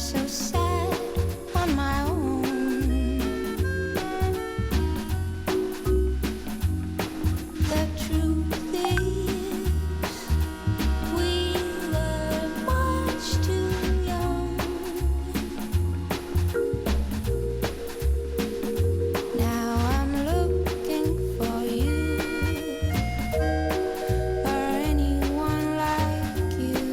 so sad on my own. The truth is, we were much too young. Now I'm looking for you, or anyone like you.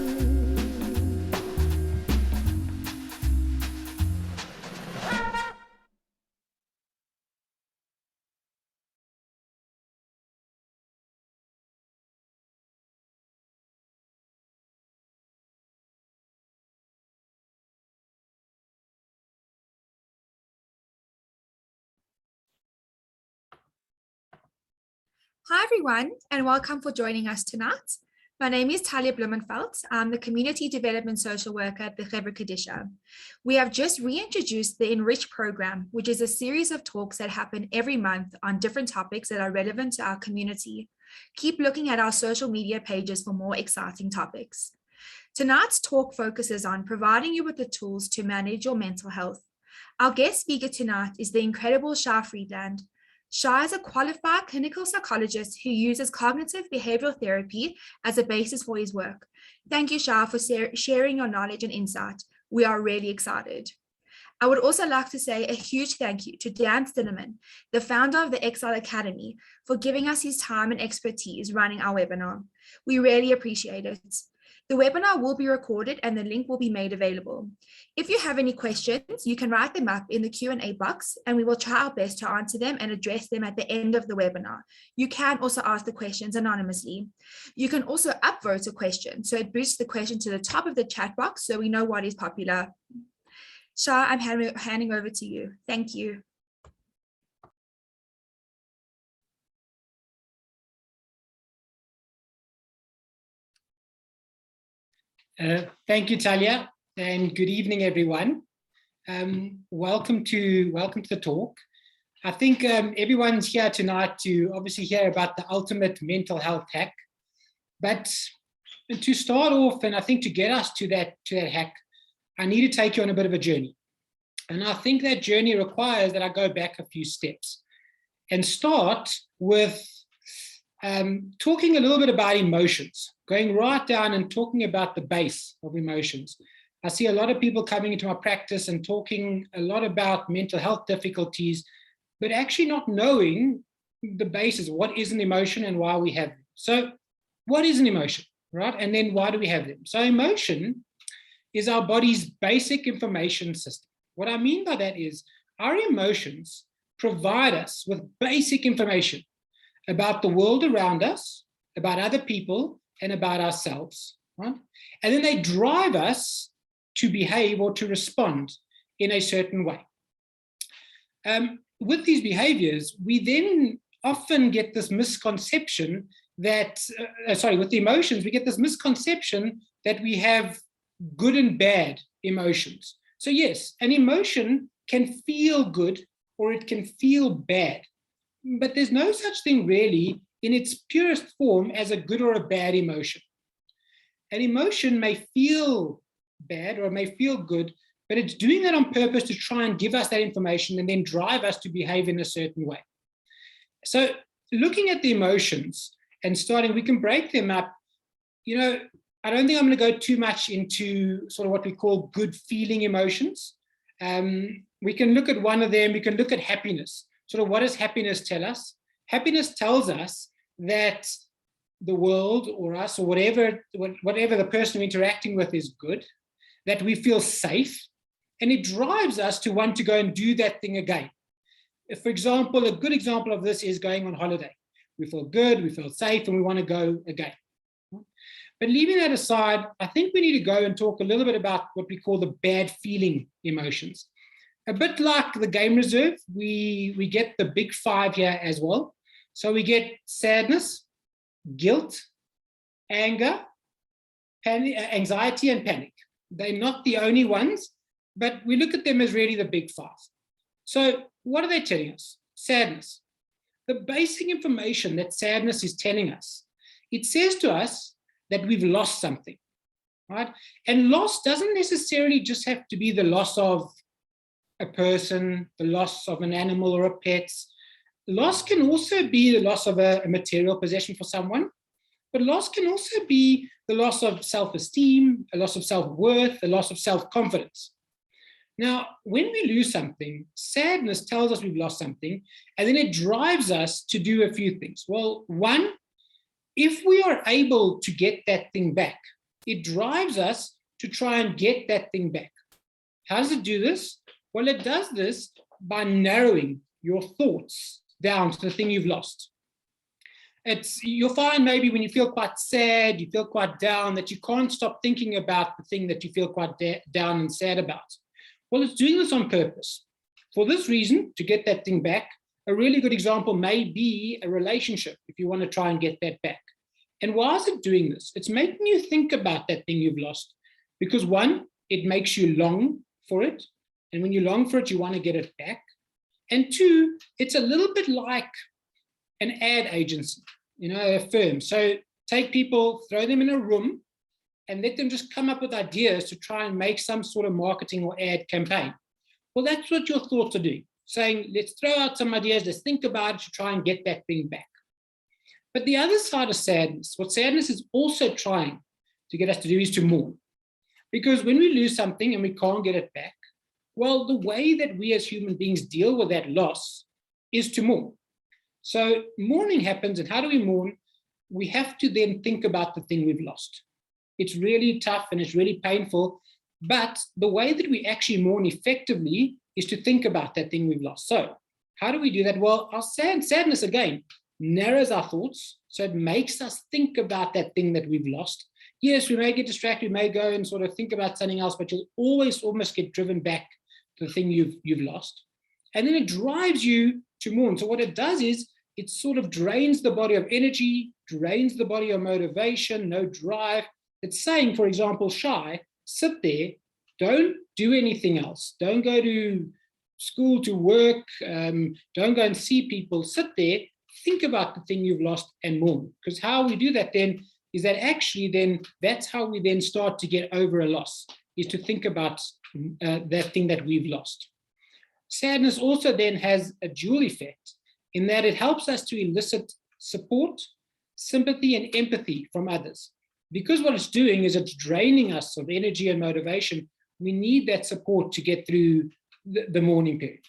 Hi everyone, and welcome for joining us tonight. My name is Talia Blumenfeld. I'm the Community Development Social Worker at the Chev Kadisha. We have just reintroduced the Enrich program, which is a series of talks that happen every month on different topics that are relevant to our community. Keep looking at our social media pages for more exciting topics. Tonight's talk focuses on providing you with the tools to manage your mental health. Our guest speaker tonight is the incredible Shai Friedland. Shai is a qualified clinical psychologist who uses cognitive behavioural therapy as a basis for his work. Thank you, Shai, for sharing your knowledge and insight. We are really excited. I would also like to say a huge thank you to Dan Stinneman, the founder of the Exile Academy, for giving us his time and expertise running our webinar. We really appreciate it. The webinar will be recorded and the link will be made available. If you have any questions, you can write them up in the Q&A box and we will try our best to answer them and address them at the end of the webinar. You can also ask the questions anonymously. You can also upvote a question, so it boosts the question to the top of the chat box so we know what is popular. Shai, I'm handing over to you. Thank you. Thank you, Talia, and good evening, everyone. Welcome to the talk. I think everyone's here tonight to obviously hear about the ultimate mental health hack. But to start off, and I think to get us to that hack, I need to take you on a bit of a journey. And I think that journey requires that I go back a few steps and start with talking a little bit about emotions, going right down and talking about the base of emotions. I see a lot of people coming into my practice and talking a lot about mental health difficulties, but actually not knowing the basis, what is an emotion and why we have them. So what is an emotion, right? And then why do we have them? So emotion is our body's basic information system. What I mean by that is our emotions provide us with basic information about the world around us, about other people, and about ourselves, right? And then they drive us to behave or to respond in a certain way. With these behaviors, we then often get this misconception that, with the emotions, we get this misconception that we have good and bad emotions. So yes, an emotion can feel good or it can feel bad, but there's no such thing really in its purest form as a good or a bad emotion. An emotion may feel bad or it may feel good, but it's doing that on purpose to try and give us that information and then drive us to behave in a certain way. So looking at the emotions and starting, we can break them up. You know, I don't think I'm going to go too much into sort of what we call good feeling emotions. We can look at one of them. We can look at happiness. Sort of what does happiness tell us? Happiness tells us that the world or us or whatever the person we're interacting with is good, that we feel safe, and it drives us to want to go and do that thing again. If, for example, a good example of this is going on holiday. We feel good, we feel safe, and we want to go again. But leaving that aside, I think we need to go and talk a little bit about what we call the bad feeling emotions. A bit like the game reserve, we get the big five here as well. So we get sadness, guilt, anger, anxiety, and panic. They're not the only ones, but we look at them as really the big five. So what are they telling us? Sadness. The basic information that sadness is telling us, it says to us that we've lost something. right? And loss doesn't necessarily just have to be the loss of a person, the loss of an animal or a pet. Loss can also be the loss of a material possession for someone, but loss can also be the loss of self-esteem, a loss of self-worth, a loss of self-confidence. Now, when we lose something, sadness tells us we've lost something, and then it drives us to do a few things. Well, one, if we are able to get that thing back, it drives us to try and get that thing back. How does it do this? Well, it does this by narrowing your thoughts down to the thing you've lost. You'll find maybe when you feel quite sad, you feel quite down, that you can't stop thinking about the thing that you feel quite down and sad about. Well, it's doing this on purpose. For this reason, to get that thing back, a really good example may be a relationship, if you want to try and get that back. And why is it doing this? It's making you think about that thing you've lost. Because one, it makes you long for it. And when you long for it, you want to get it back. And two, it's a little bit like an ad agency, a firm. So take people, throw them in a room, and let them just come up with ideas to try and make some sort of marketing or ad campaign. Well, that's what your thoughts are doing, saying, let's throw out some ideas, let's think about it to try and get that thing back. But the other side of sadness, what sadness is also trying to get us to do is to mourn. Because when we lose something and we can't get it back, well, the way that we as human beings deal with that loss is to mourn. So mourning happens, and how do we mourn? We have to then think about the thing we've lost. It's really tough and it's really painful, but the way that we actually mourn effectively is to think about that thing we've lost. So how do we do that? Well, our sadness, again, narrows our thoughts, so it makes us think about that thing that we've lost. Yes, we may get distracted, we may go and sort of think about something else, but you'll always almost get driven back to the thing you've lost. And then it drives you to mourn. So what it does is it sort of drains the body of energy, drains the body of motivation, no drive. It's saying, for example, Shai, sit there, don't do anything else. Don't go to school, to work, don't go and see people. Sit there, think about the thing you've lost and mourn. Because how we do that then is that actually then that's how we then start to get over a loss, is to think about that thing that we've lost. Sadness also then has a dual effect in that it helps us to elicit support, sympathy, and empathy from others. Because what it's doing is it's draining us of energy and motivation, we need that support to get through the mourning period.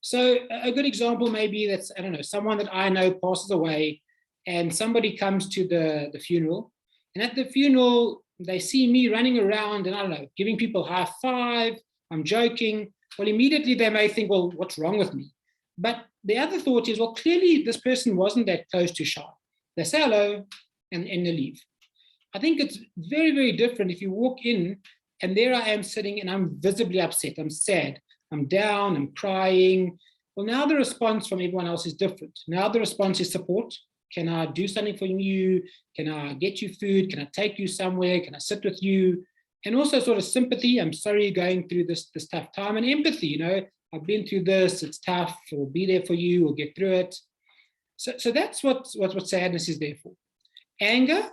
So a good example may be that's, I don't know, someone that I know passes away and somebody comes to the funeral, and at the funeral, they see me running around and I don't know, giving people high five, I'm joking. Well, immediately they may think, well, what's wrong with me? But the other thought is, well, clearly this person wasn't that close to Shai. They say hello and they leave. I think it's very, very different if you walk in and there I am sitting and I'm visibly upset, I'm sad, I'm down, I'm crying. Well, now the response from everyone else is different. Now the response is support. Can I do something for you? Can I get you food? Can I take you somewhere? Can I sit with you? And also sort of sympathy. I'm sorry you're going through this tough time. And empathy, I've been through this, it's tough, we'll be there for you, we'll get through it. So that's what sadness is there for. Anger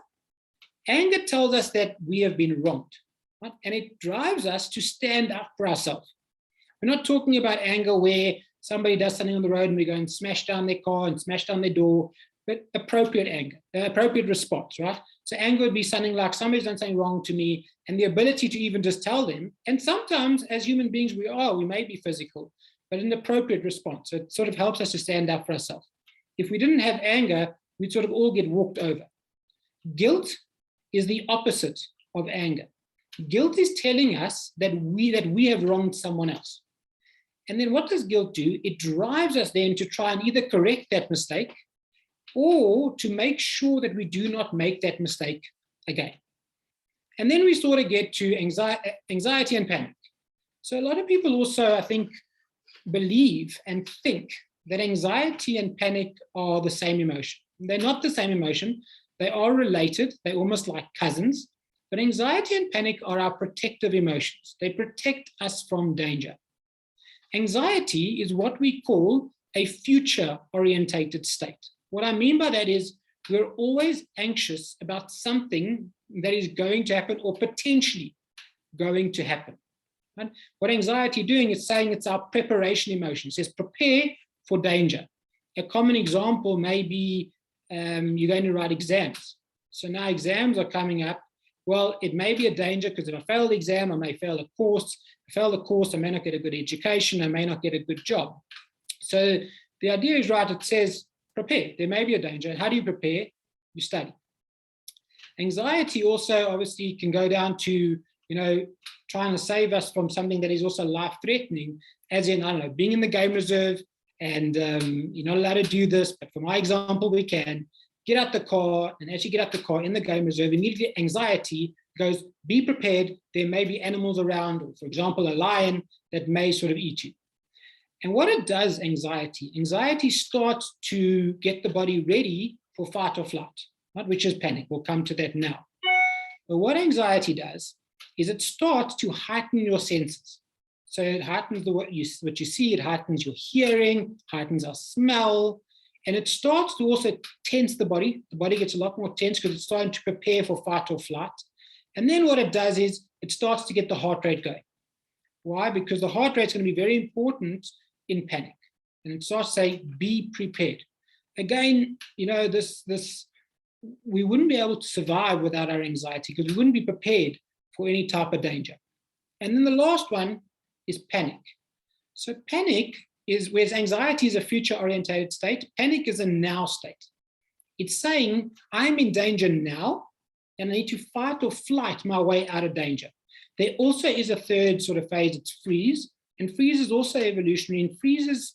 tells us that we have been wronged, right? And it drives us to stand up for ourselves. We're not talking about anger where somebody does something on the road and we go and smash down their car and smash down their door, but appropriate anger, appropriate response, right? So anger would be something like somebody's done something wrong to me, and the ability to even just tell them. And sometimes as human beings, we may be physical, but an appropriate response. So it sort of helps us to stand up for ourselves. If we didn't have anger, we'd sort of all get walked over. Guilt is the opposite of anger. Guilt is telling us that we have wronged someone else. And then what does guilt do? It drives us then to try and either correct that mistake or to make sure that we do not make that mistake again. And then we sort of get to anxiety and panic. So a lot of people also, I think, believe and think that anxiety and panic are the same emotion. They're not the same emotion. They are related. They're almost like cousins. But anxiety and panic are our protective emotions. They protect us from danger. Anxiety is what we call a future-orientated state. What I mean by that is we're always anxious about something that is going to happen or potentially going to happen. Right? What anxiety is doing is saying it's our preparation emotion. It says prepare for danger. A common example may be you're going to write exams. So now exams are coming up. Well, it may be a danger because if I fail the exam, I may fail a course. If I fail the course, I may not get a good education. I may not get a good job. So the idea is right. It says prepare. There may be a danger. And how do you prepare? You study. Anxiety also obviously can go down to, trying to save us from something that is also life-threatening, as in, I don't know, being in the game reserve and you're not allowed to do this, but for my example, we can get out the car, and as you get out the car in the game reserve, immediately anxiety goes, be prepared, there may be animals around, or for example, a lion that may sort of eat you. And what it does, anxiety starts to get the body ready for fight or flight, right, which is panic. We'll come to that now. But what anxiety does is it starts to heighten your senses. So it heightens what you see, it heightens your hearing, heightens our smell, and it starts to also tense the body. The body gets a lot more tense because it's starting to prepare for fight or flight. And then what it does is it starts to get the heart rate going. Why? Because the heart rate is going to be very important in panic. And it starts to say, be prepared. Again, this we wouldn't be able to survive without our anxiety because we wouldn't be prepared for any type of danger. And then the last one is panic. So panic is, whereas anxiety is a future-orientated state, panic is a now state. It's saying, I'm in danger now, and I need to fight or flight my way out of danger. There also is a third sort of phase, it's freeze, and freeze is also evolutionary, and freeze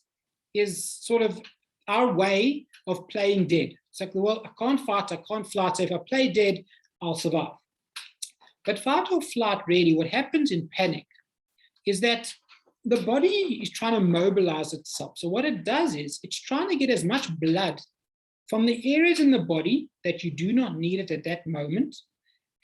is sort of our way of playing dead. It's like, well, I can't fight, I can't flight, so if I play dead, I'll survive. But fight or flight, really, what happens in panic is that the body is trying to mobilize itself. So what it does is it's trying to get as much blood from the areas in the body that you do not need it at that moment,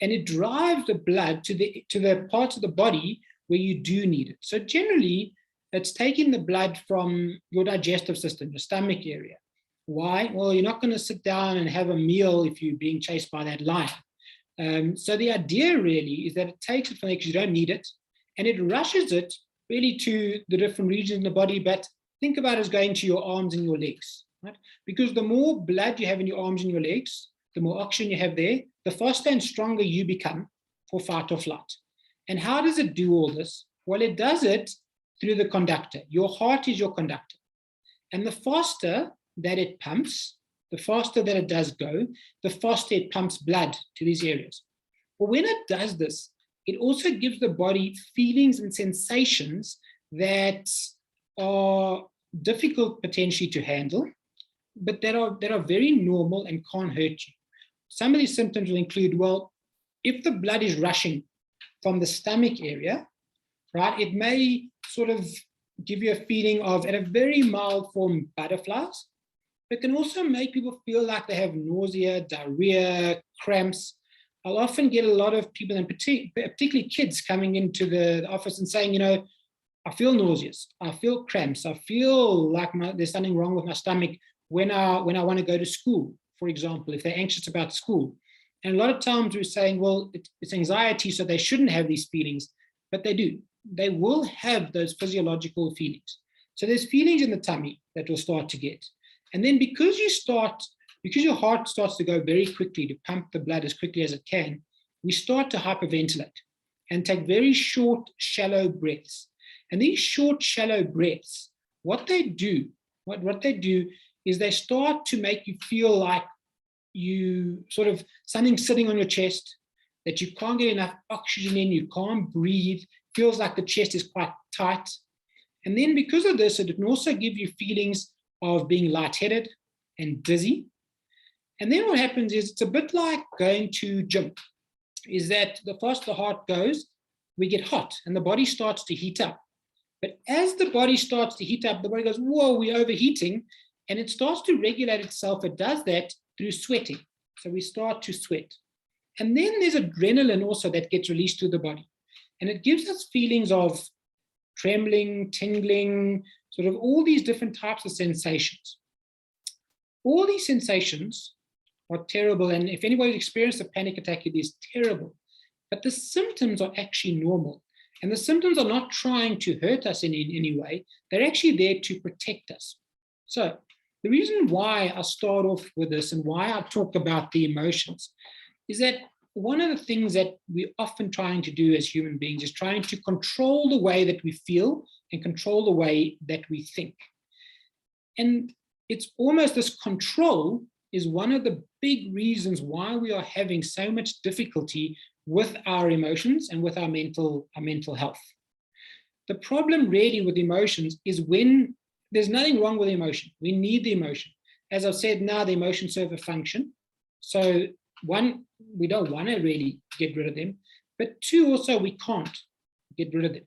and it drives the blood to the parts of the body where you do need it. So generally, it's taking the blood from your digestive system, your stomach area. Why? Well, you're not going to sit down and have a meal if you're being chased by that lion. So the idea really is that it takes it from there because you don't need it, and it rushes it really to the different regions in the body. But think about it as going to your arms and your legs, right? Because the more blood you have in your arms and your legs, the more oxygen you have there, the faster and stronger you become for fight or flight. And how does it do all this? Well, it does it through the conductor. Your heart is your conductor. And the faster that it pumps, the faster that it does go, the faster it pumps blood to these areas. But when it does this, it also gives the body feelings and sensations that are difficult potentially to handle, but that are very normal and can't hurt you. Some of these symptoms will include, well, if the blood is rushing from the stomach area, right, it may sort of give you a feeling of, at a very mild form, butterflies. It can also make people feel like they have nausea, diarrhea, cramps. I'll often get a lot of people, and particularly kids, coming into the office and saying, I feel nauseous, I feel cramps, I feel like there's something wrong with my stomach when I want to go to school, for example, if they're anxious about school. And a lot of times we're saying, well, it's anxiety, so they shouldn't have these feelings, but they do. They will have those physiological feelings. So there's feelings in the tummy that will start to get. And then because your heart starts to go very quickly to pump the blood as quickly as it can, we start to hyperventilate and take very short, shallow breaths. And these short, shallow breaths, what they do is they start to make you feel like you sort of something sitting on your chest, that you can't get enough oxygen in, you can't breathe, feels like the chest is quite tight. And then because of this, it can also give you feelings of being lightheaded and dizzy. And then what happens is it's a bit like going to gym, is that the faster the heart goes, we get hot and the body starts to heat up. But as the body starts to heat up, the body goes, whoa, we're overheating, and it starts to regulate itself. It does that through sweating. So we start to sweat. And then there's adrenaline also that gets released through the body. And it gives us feelings of trembling, tingling, sort of all these different types of sensations. All these sensations are terrible. And if anybody's experienced a panic attack, it is terrible. But the symptoms are actually normal. And the symptoms are not trying to hurt us in any way. They're actually there to protect us. So the reason why I start off with this and why I talk about the emotions is that one of the things that we're often trying to do as human beings is trying to control the way that we feel and control the way that we think. And it's almost this control is one of the big reasons why we are having so much difficulty with our emotions and with our mental health. The problem really with emotions is when there's nothing wrong with emotion. We need the emotion. As I've said now, the emotions serve a function. So one, we don't want to really get rid of them, but two, also we can't get rid of them.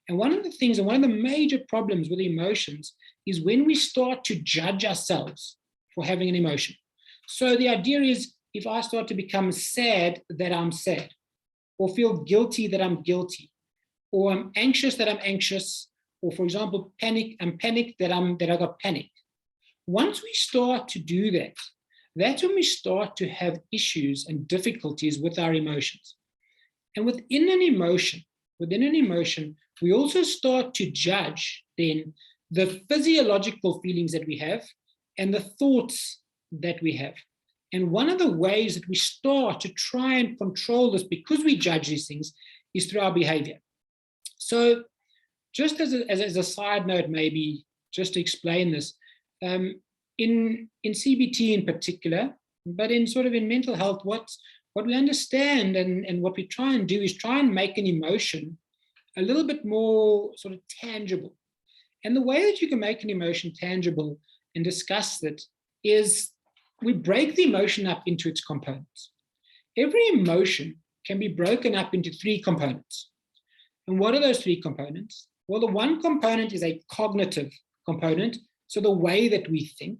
And one of the things, and one of the major problems with emotions is when we start to judge ourselves for having an emotion. So the idea is, if I start to become sad, that I'm sad, or feel guilty that I'm guilty, or I'm anxious that I'm anxious, or for example, I'm panicked that I got panic. Once we start to do that, that's when we start to have issues and difficulties with our emotions. And within an emotion, we also start to judge then the physiological feelings that we have and the thoughts that we have. And one of the ways that we start to try and control this, because we judge these things, is through our behavior. So just as a side note, maybe just to explain this, in CBT in particular, but in sort of in mental health, what we understand and what we try and do is try and make an emotion a little bit more sort of tangible. And the way that you can make an emotion tangible and discuss it is we break the emotion up into its components. Every emotion can be broken up into three components. And what are those three components? Well, the one component is a cognitive component, so the way that we think.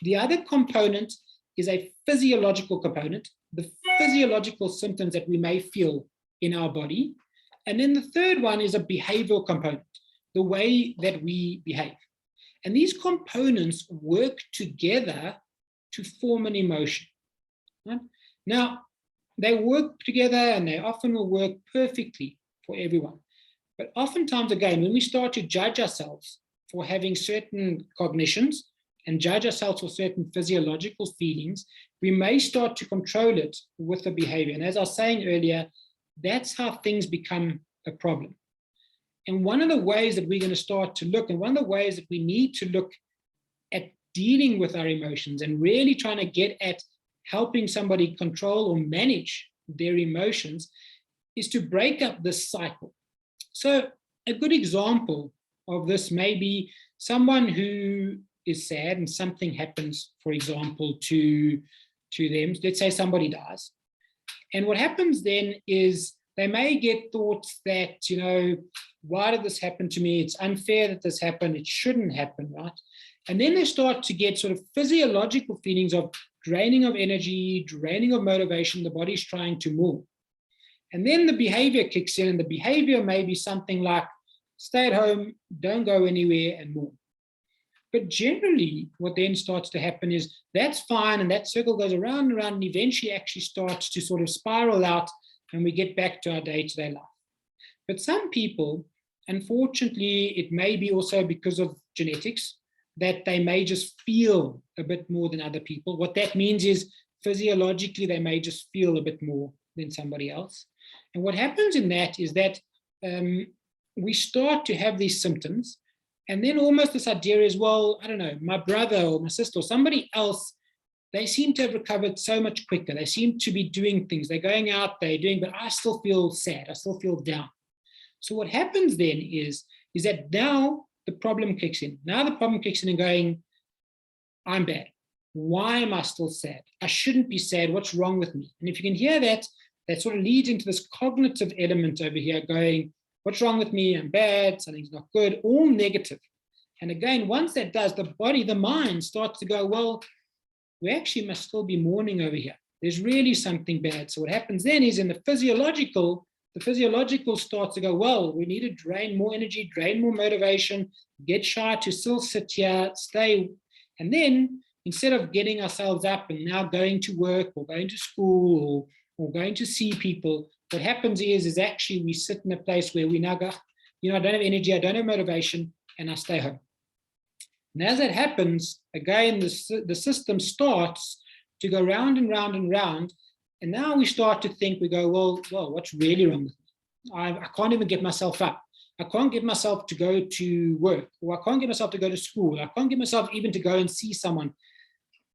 The other component is a physiological component, the physiological symptoms that we may feel in our body. And then the third one is a behavioral component, the way that we behave. And these components work together to form an emotion. Right? Now, they work together and they often will work perfectly for everyone. But oftentimes, again, when we start to judge ourselves for having certain cognitions and judge ourselves for certain physiological feelings, we may start to control it with the behavior. And as I was saying earlier, that's how things become a problem. And one of the ways that we're going to start to look, and one of the ways that we need to look at dealing with our emotions and really trying to get at helping somebody control or manage their emotions, is to break up this cycle. So a good example of this may be someone who is sad and something happens, for example, to them. Let's say somebody dies. And what happens then is they may get thoughts that, why did this happen to me? It's unfair that this happened. It shouldn't happen, right? And then they start to get sort of physiological feelings of draining of energy, draining of motivation. The body's trying to move. And then the behavior kicks in, and the behavior may be something like stay at home, don't go anywhere, and more. But generally, what then starts to happen is that's fine, and that circle goes around and around, and eventually actually starts to sort of spiral out, and we get back to our day-to-day life. But some people, unfortunately, it may be also because of genetics, that they may just feel a bit more than other people. What that means is physiologically, they may just feel a bit more than somebody else. And what happens in that is that we start to have these symptoms, and then almost this idea is, well, I don't know, my brother or my sister or somebody else, they seem to have recovered so much quicker. They seem to be doing things. They're going out, they're doing, but I still feel sad. I still feel down. So what happens then is that now the problem kicks in. Now the problem kicks in and going, I'm bad. Why am I still sad? I shouldn't be sad. What's wrong with me? And if you can hear that, that sort of leads into this cognitive element over here going, what's wrong with me? I'm bad. Something's not good. All negative. And again, once that does, the body, the mind starts to go, well, we actually must still be mourning over here. There's really something bad. So what happens then is in the physiological starts to go, well, we need to drain more energy, drain more motivation, get Shai to still sit here, stay. And then instead of getting ourselves up and now going to work or going to school or going to see people, what happens is actually we sit in a place where we now go, I don't have energy, I don't have motivation, and I stay home. And as that happens, again, the system starts to go round and round and round. And now we start to think, we go, well, what's really wrong with me? I can't even get myself up. I can't get myself to go to work, or I can't get myself to go to school. I can't get myself even to go and see someone.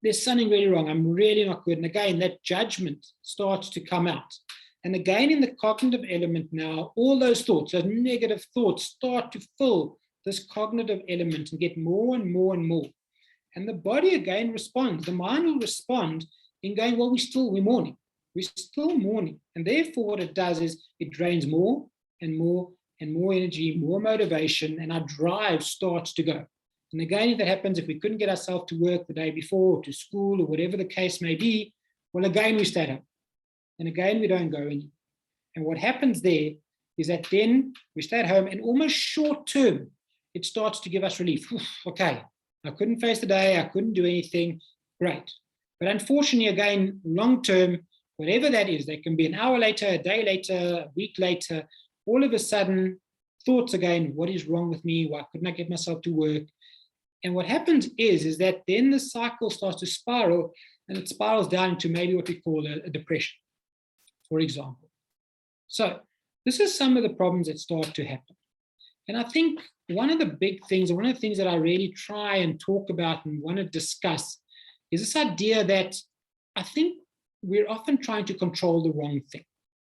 There's something really wrong. I'm really not good. And again, that judgment starts to come out. And again, in the cognitive element now, all those thoughts, those negative thoughts start to fill this cognitive element and get more and more and more. And the body again responds. The mind will respond in going, well, we're mourning. We're still mourning. And therefore what it does is it drains more and more and more energy, more motivation, and our drive starts to go. And again, if that happens, if we couldn't get ourselves to work the day before, or to school, or whatever the case may be, well, again, we stay home. And again, we don't go anywhere. And what happens there is that then we stay at home, and almost short term, it starts to give us relief. Okay, I couldn't face the day, I couldn't do anything, great. But unfortunately, again, long term, whatever that is, that can be an hour later, a day later, a week later, all of a sudden, thoughts again, what is wrong with me? Why couldn't I get myself to work? And what happens is that then the cycle starts to spiral, and it spirals down into maybe what we call a depression, for example. So this is some of the problems that start to happen. And I think one of the big things, or one of the things that I really try and talk about and want to discuss is this idea that I think we're often trying to control the wrong thing.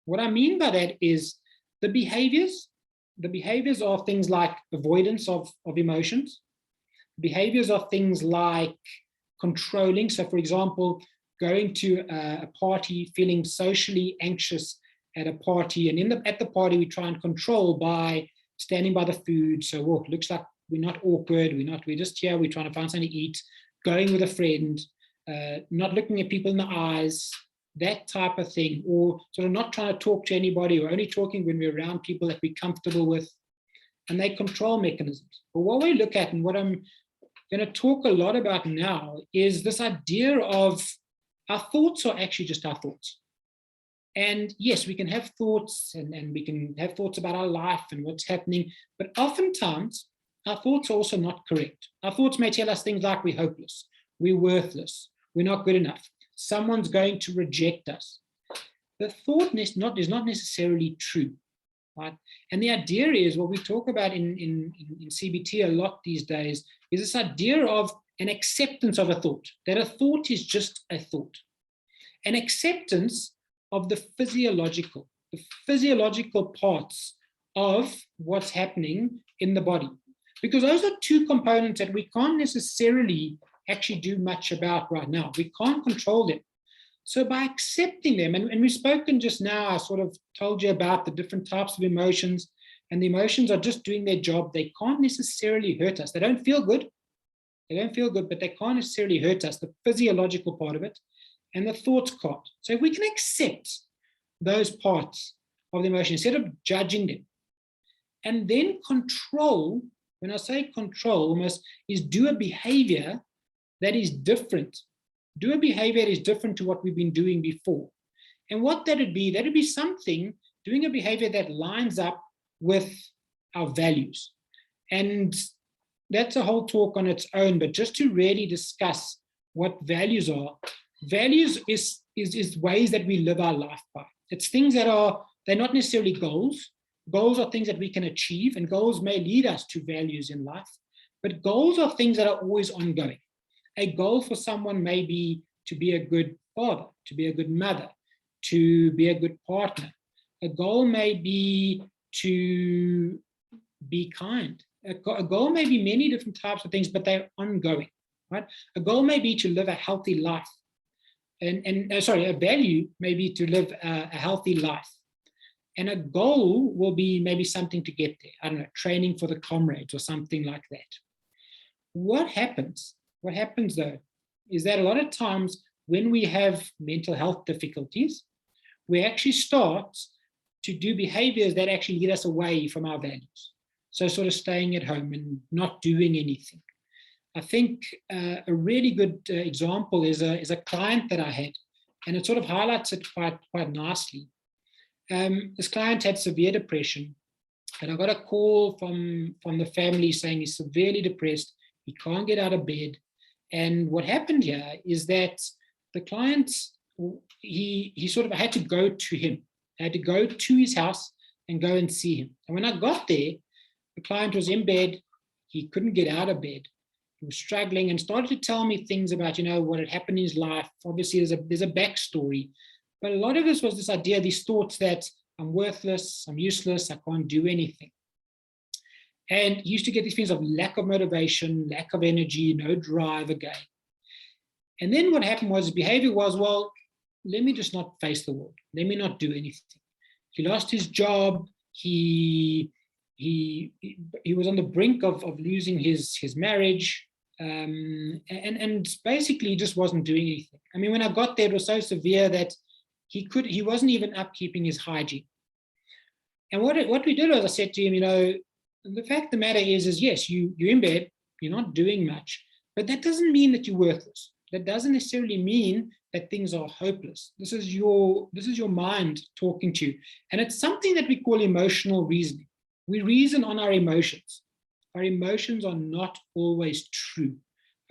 What I mean by that is the behaviors are things like avoidance of emotions. Behaviors are things like controlling. So for example, going to a party, feeling socially anxious at a party, and at the party we try and control by standing by the food. So it looks like we're not awkward, we're just here, we're trying to find something to eat, going with a friend, not looking at people in the eyes, that type of thing, or sort of not trying to talk to anybody, or only talking when we're around people that we're comfortable with, and they control mechanisms. But what we look at, and what I'm going to talk a lot about now, is this idea of our thoughts are actually just our thoughts. And yes, we can have thoughts, and we can have thoughts about our life and what's happening, but oftentimes our thoughts are also not correct. Our thoughts may tell us things like we're hopeless, we're worthless, we're not good enough, someone's going to reject us. The thought is not necessarily true, right? And the idea is, what we talk about in CBT a lot these days, is this idea of an acceptance of a thought, that a thought is just a thought. An acceptance of the physiological parts of what's happening in the body. Because those are two components that we can't necessarily actually do much about right now. We can't control them. So by accepting them, and we've spoken just now, I sort of told you about the different types of emotions, and the emotions are just doing their job. They can't necessarily hurt us. They don't feel good. But they can't necessarily hurt us, the physiological part of it, and the thoughts can't. So if we can accept those parts of the emotion instead of judging them, and then control, when I say control, almost is do a behavior that is different. Do a behavior that is different to what we've been doing before. And what that would be something, doing a behavior that lines up with our values. And that's a whole talk on its own, but just to really discuss what values are. Values is ways that we live our life by. It's things that they're not necessarily goals. Goals are things that we can achieve, and goals may lead us to values in life, but goals are things that are always ongoing. A goal for someone may be to be a good father, to be a good mother, to be a good partner. A goal may be to be kind. A goal may be many different types of things, but they're ongoing, right? A goal may be to live a healthy life. A value may be to live a healthy life. And a goal will be maybe something to get there. I don't know, training for the comrades or something like that. What happens though, is that a lot of times when we have mental health difficulties, we actually start to do behaviors that actually lead us away from our values. So sort of staying at home and not doing anything. I think a really good example is a client that I had, and it sort of highlights it quite nicely. This client had severe depression, and I got a call from the family saying he's severely depressed, he can't get out of bed. And what happened here is that the client, he sort of had to go to him. I had to go to his house and go and see him. And when I got there, the client was in bed. He couldn't get out of bed. He was struggling and started to tell me things about, what had happened in his life. Obviously, there's a backstory. But a lot of this was this idea, these thoughts that I'm worthless, I'm useless, I can't do anything. And he used to get these feelings of lack of motivation, lack of energy, no drive again. And then what happened was his behavior was, well, let me just not face the world. Let me not do anything. He lost his job. He was on the brink of losing his marriage, and basically just wasn't doing anything. I mean, when I got there, it was so severe that he wasn't even upkeeping his hygiene. And what we did was I said to him, the fact of the matter is yes, you're in bed, you're not doing much, but that doesn't mean that you're worthless. That doesn't necessarily mean that things are hopeless. This is your mind talking to you. And it's something that we call emotional reasoning. We reason on our emotions. Our emotions are not always true.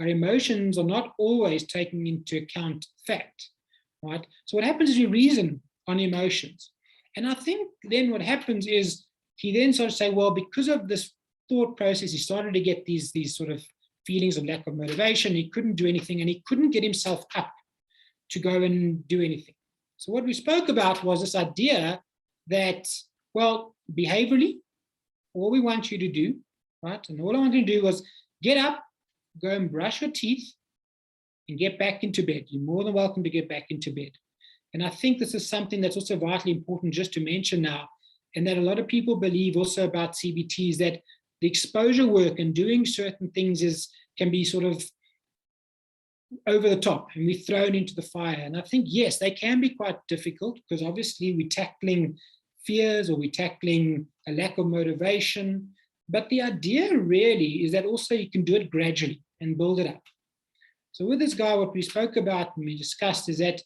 Our emotions are not always taking into account fact, right? So what happens is we reason on emotions. And I think then what happens is he then sort of say, well, because of this thought process, he started to get these sort of feelings of lack of motivation. He couldn't do anything, and he couldn't get himself up to go and do anything. So what we spoke about was this idea that, well, behaviorally, all we want you to do, right? And all I want you to do was get up, go and brush your teeth, and get back into bed. You're more than welcome to get back into bed. And I think this is something that's also vitally important just to mention now, and that a lot of people believe also about CBT is that the exposure work and doing certain things can be sort of over the top, and we're thrown into the fire. And I think, yes, they can be quite difficult because obviously we're tackling fears or we're tackling a lack of motivation. But the idea really is that also you can do it gradually and build it up. So with this guy, what we spoke about and we discussed is that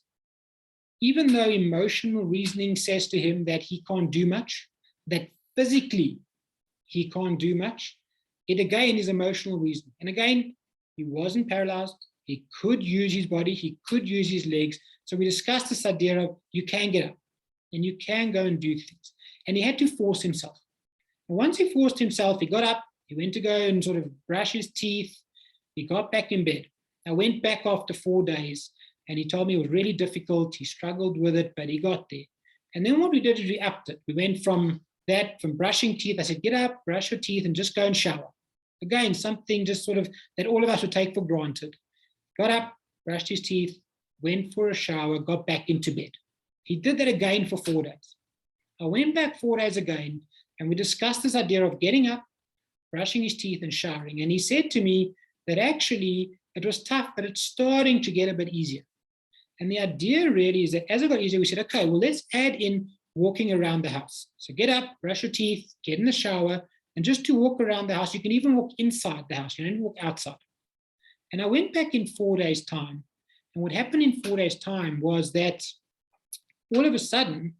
even though emotional reasoning says to him that he can't do much, that physically he can't do much, it again is emotional reasoning. And again, he wasn't paralyzed. He could use his body. He could use his legs. So we discussed this idea of you can get up and you can go and do things. And he had to force himself. And once he forced himself, he got up, he went to go and sort of brush his teeth. He got back in bed. I went back after 4 days and he told me it was really difficult. He struggled with it, but he got there. And then what we did is we upped it. We went from brushing teeth. I said, get up, brush your teeth and just go and shower. Again, something just sort of that all of us would take for granted. Got up, brushed his teeth, went for a shower, got back into bed. He did that again for 4 days. I went back 4 days again, and we discussed this idea of getting up, brushing his teeth and showering. And he said to me that actually it was tough, but it's starting to get a bit easier. And the idea really is that as it got easier, we said, okay, well, let's add in walking around the house. So get up, brush your teeth, get in the shower, and just to walk around the house, you can even walk inside the house. You don't walk outside. And I went back in 4 days' time. And what happened in 4 days' time was that all of a sudden,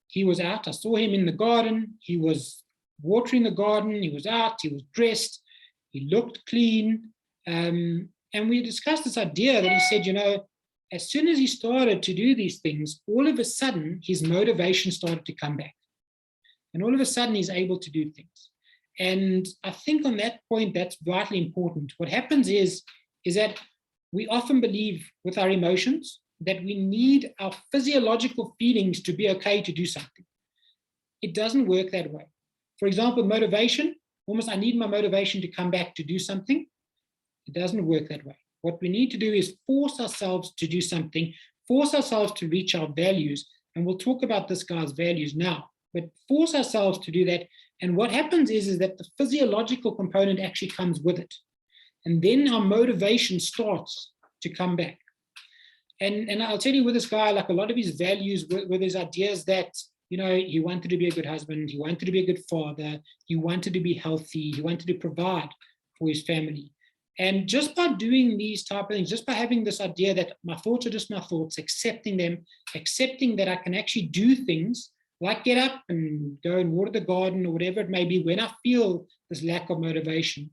he was out. I saw him in the garden. He was watering the garden. He was out. He was dressed. He looked clean. And we discussed this idea that he said, as soon as he started to do these things, all of a sudden, his motivation started to come back. And all of a sudden, he's able to do things. And I think on that point, that's vitally important. What happens is that we often believe with our emotions that we need our physiological feelings to be okay to do something. It doesn't work that way. For example, motivation, almost I need my motivation to come back to do something. It doesn't work that way. What we need to do is force ourselves to do something, force ourselves to reach our values. And we'll talk about this guy's values now, but force ourselves to do that. And what happens is that the physiological component actually comes with it. And then our motivation starts to come back. And I'll tell you with this guy, like a lot of his values were his ideas that, he wanted to be a good husband, he wanted to be a good father, he wanted to be healthy, he wanted to provide for his family. And just by doing these type of things, just by having this idea that my thoughts are just my thoughts, accepting them, accepting that I can actually do things like get up and go and water the garden or whatever it may be when I feel this lack of motivation,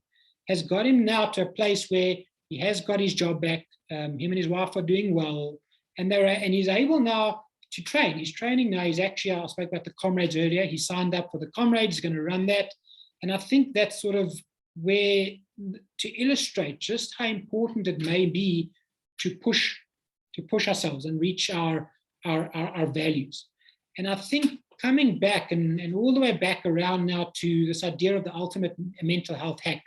has got him now to a place where he has got his job back. Him and his wife are doing well, and he's able now to train. He's training now. He's actually, I spoke about the comrades earlier. He signed up for the comrades. He's going to run that. And I think that's sort of where, to illustrate just how important it may be to push ourselves and reach our values. And I think coming back and all the way back around now to this idea of the ultimate mental health hack,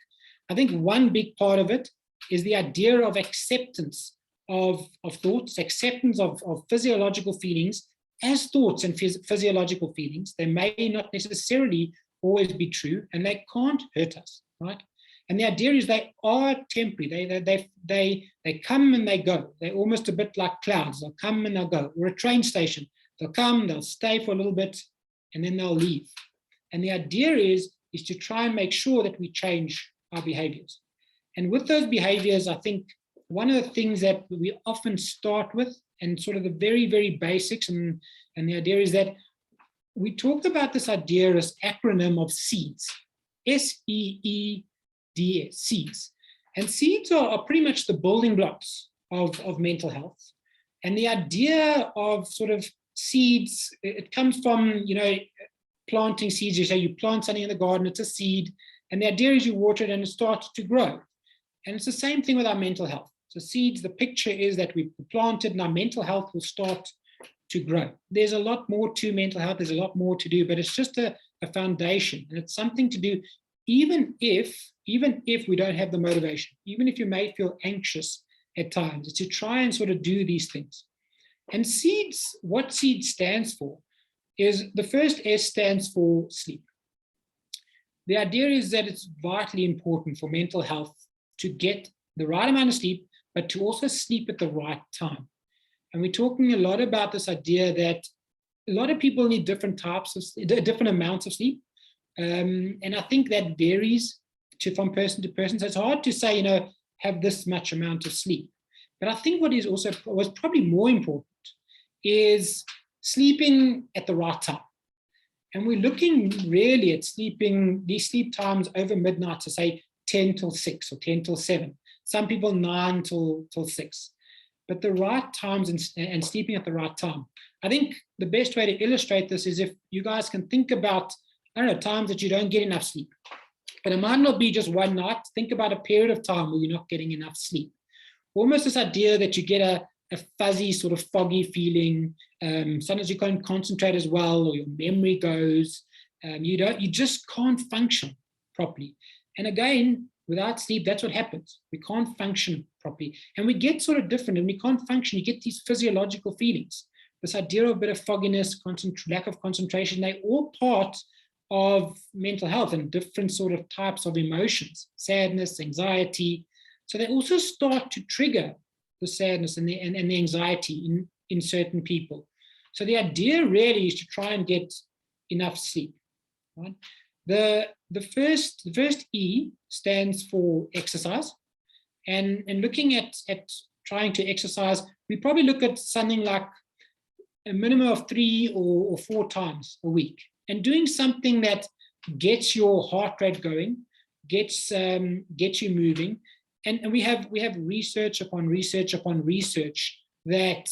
I think one big part of it is the idea of acceptance of thoughts, acceptance of physiological feelings as thoughts and physiological feelings. They may not necessarily always be true, and they can't hurt us, right? And the idea is they are temporary. They come and they go. They're almost a bit like clouds. They'll come and they'll go. Or a train station. They'll come, they'll stay for a little bit, and then they'll leave. And the idea is to try and make sure that we change our behaviors. And with those behaviors, I think one of the things that we often start with, and sort of the very, very basics, and the idea is that we talk about this idea as acronym of SEEDS, SEEDS, SEEDS. And SEEDS are pretty much the building blocks of mental health. And the idea of sort of seeds, it comes from, planting seeds. You say you plant something in the garden, it's a seed. And the idea is you water it and it starts to grow. And it's the same thing with our mental health. So seeds, the picture is that we planted and our mental health will start to grow. There's a lot more to mental health. There's a lot more to do, but it's just a foundation. And it's something to do, even if we don't have the motivation, even if you may feel anxious at times, it's to try and sort of do these things. And SEEDS, what SEEDS stands for is the first S stands for sleep. The idea is that it's vitally important for mental health to get the right amount of sleep, but to also sleep at the right time. And we're talking a lot about this idea that a lot of people need different amounts of sleep. And I think that varies from person to person. So it's hard to say, have this much amount of sleep. But I think what was probably more important is sleeping at the right time. And we're looking really at these sleep times over midnight, to say 10 till 6 or 10 till 7. Some people 9 till 6. But the right times and sleeping at the right time. I think the best way to illustrate this is if you guys can think about, times that you don't get enough sleep. But it might not be just one night. Think about a period of time where you're not getting enough sleep. Almost this idea that you get a fuzzy, sort of foggy feeling. Sometimes you can't concentrate as well, or your memory goes. You just can't function properly. And again, without sleep, that's what happens. We can't function properly. And we get sort of different, and we can't function. You get these physiological feelings. This idea of a bit of fogginess, lack of concentration, they're all part of mental health and different sort of types of emotions, sadness, anxiety. So they also start to trigger the sadness and the anxiety in certain people. So the idea really is to try and get enough sleep. Right? The first E stands for exercise. And looking at trying to exercise, we probably look at something like a minimum of 3 or 4 times a week. And doing something that gets your heart rate going, gets you moving. And we have research upon research upon research that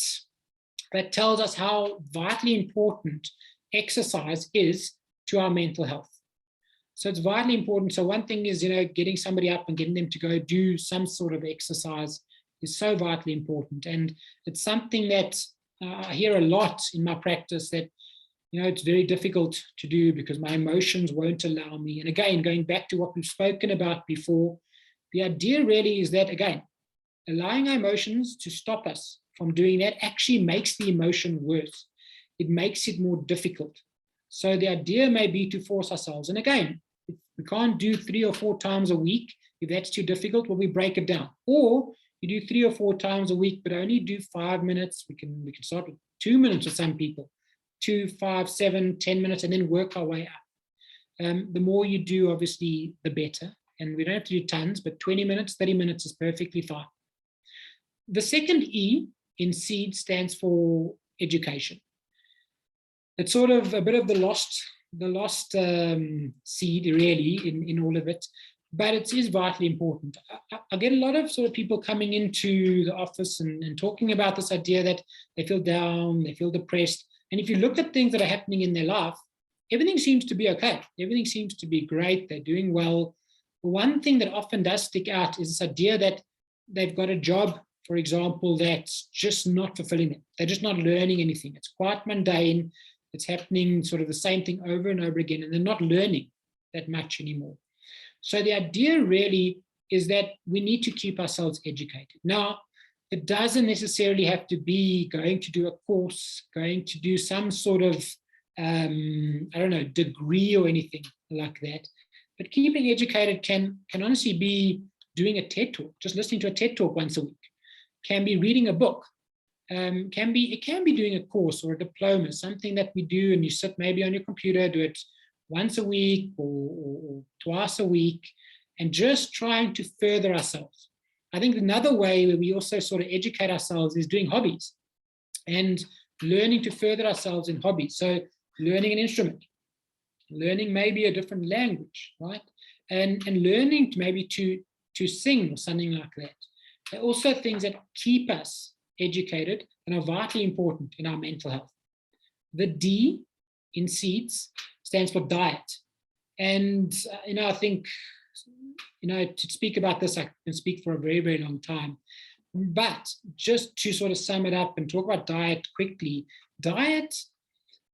tells us how vitally important exercise is to our mental health. So it's vitally important. So one thing is, getting somebody up and getting them to go do some sort of exercise is so vitally important. And it's something that I hear a lot in my practice that, it's very difficult to do because my emotions won't allow me. And again, going back to what we've spoken about before, the idea really is that, again, allowing our emotions to stop us from doing that actually makes the emotion worse. It makes it more difficult. So the idea may be to force ourselves. And again, if we can't do 3 or 4 times a week, if that's too difficult, well, we break it down. Or you do 3 or 4 times a week, but only do 5 minutes. We can start with 2 minutes for some people, 2, 5, 7, 10 minutes, and then work our way up. The more you do, obviously, the better. And we don't have to do tons, but 20 minutes, 30 minutes is perfectly fine. The second E in SEED stands for education. It's sort of a bit of the lost seed, really, in all of it, but it is vitally important. I get a lot of sort of people coming into the office and talking about this idea that they feel down, they feel depressed. And if you look at things that are happening in their life, everything seems to be okay. Everything seems to be great. They're doing well. One thing that often does stick out is this idea that they've got a job, for example, that's just not fulfilling them. They're just not learning anything. It's quite mundane. It's happening sort of the same thing over and over again, and they're not learning that much anymore. So the idea really is that we need to keep ourselves educated. Now, it doesn't necessarily have to be going to do a course, going to do some sort of, degree or anything like that. But keeping educated can honestly be doing a TED Talk, just listening to a TED Talk once a week, can be reading a book, it can be doing a course or a diploma, something that we do and you sit maybe on your computer, do it once a week or twice a week, and just trying to further ourselves. I think another way where we also sort of educate ourselves is doing hobbies and learning to further ourselves in hobbies. So learning an instrument, learning maybe a different language, right? And learning to sing or something like that. They're also things that keep us educated and are vitally important in our mental health. The D in SEEDS stands for diet. And, I think, to speak about this, I can speak for a very, very long time. But just to sort of sum it up and talk about diet quickly,